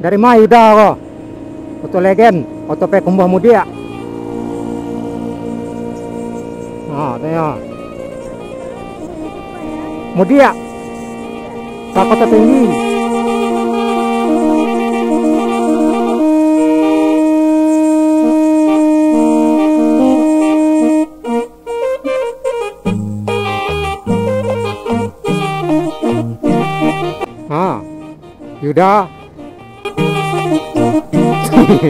Dari mana udah kok? Auto Legend, auto pe kumbah mudia. Nah, tanya. Mudia. Ke Kota Tinggi. Ah, Yuda. Di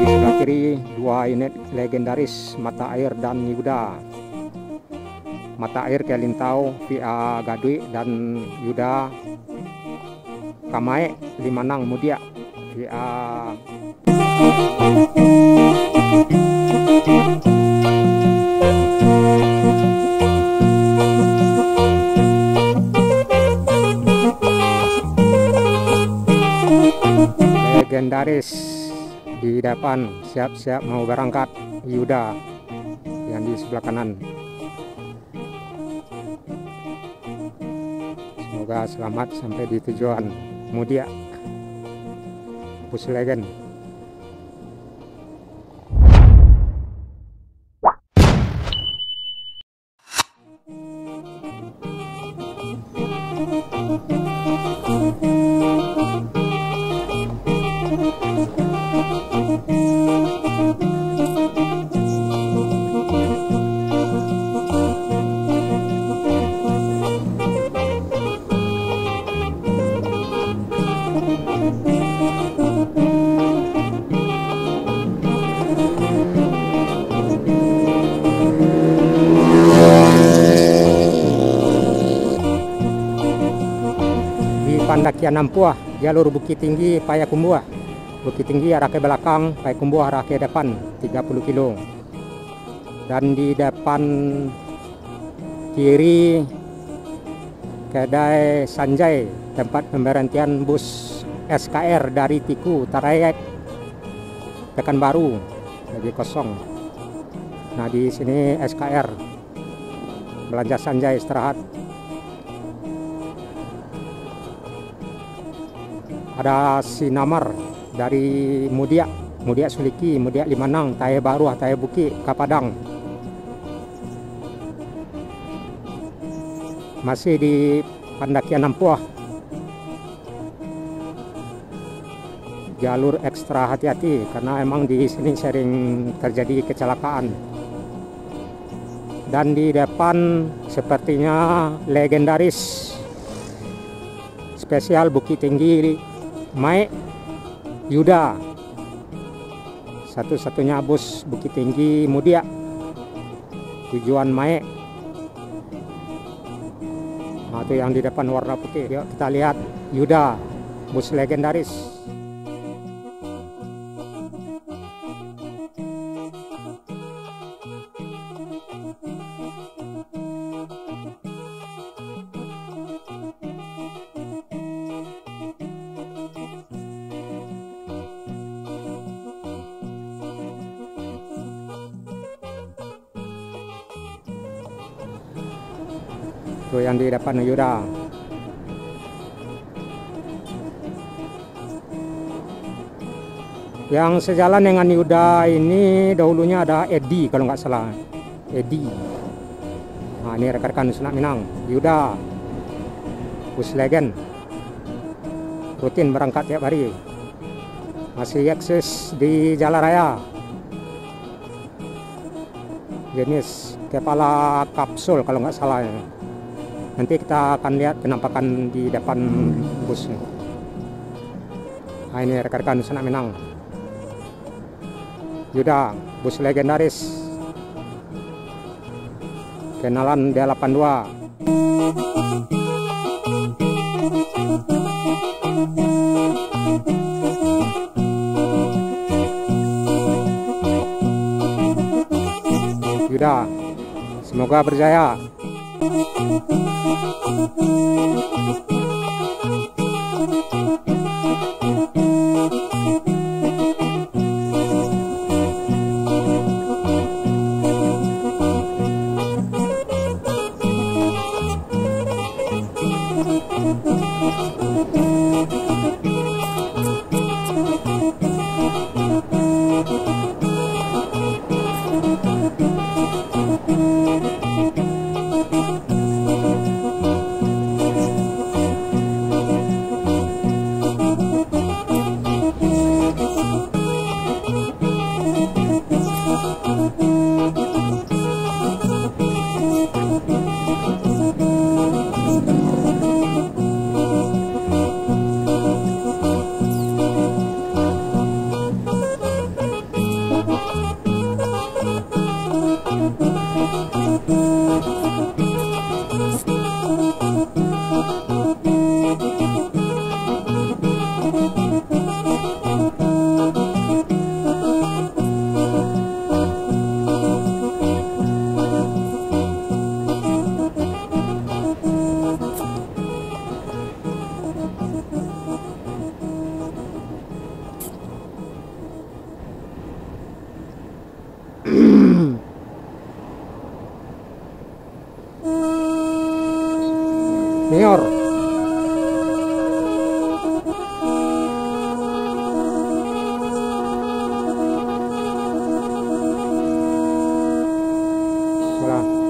sebelah kiri dua unit legendaris Mata Air dan Yuda. Mata Air Kelintau via Gadui dan Yuda Kamae Limanang Mudia via legendaris di depan siap-siap mau berangkat Yuda yang di sebelah kanan. Semoga selamat sampai di tujuan Mudia Bus Legend. Pandakian Nampuah, jalur Bukit Tinggi Payakumbuh. Bukit Tinggi arah ke belakang, Payakumbuh arah ke depan 30 kilo. Dan di depan kiri kedai Sanjay, tempat pemberhentian bus SKR dari Tiku Tarayek Pekanbaru lagi kosong. Nah, di sini SKR belanja Sanjay istirahat. Ada Sinamar dari Mudia Suliki, Mudia Limanang, Tahe Baru, Tahe Buki, Kapadang. Masih di Pandakian Nampuah. Jalur ekstra hati-hati karena emang di sini sering terjadi kecelakaan. Dan di depan sepertinya legendaris spesial Bukit Tinggi Mae Yuda, satu-satunya bus Bukit Tinggi Mudia tujuan Mae. Nah, itu yang di depan warna putih. Yuk kita lihat Yuda, bus legendaris. Itu yang di depan Yuda. Yang sejalan dengan Yuda ini dahulunya ada Edi kalau nggak salah. Edi. Nah, ini rekan-rekan Sunak Minang. Yuda Bus Legend rutin berangkat tiap hari. Masih eksis di jalan raya. Jenis kepala kapsul kalau nggak salah ya. Nanti kita akan lihat penampakan di depan bus. Nah, ini rekan-rekan Sunak Minang. Yuda, bus legendaris. Kenalan D82. Yuda, semoga berjaya. Nior. Salah.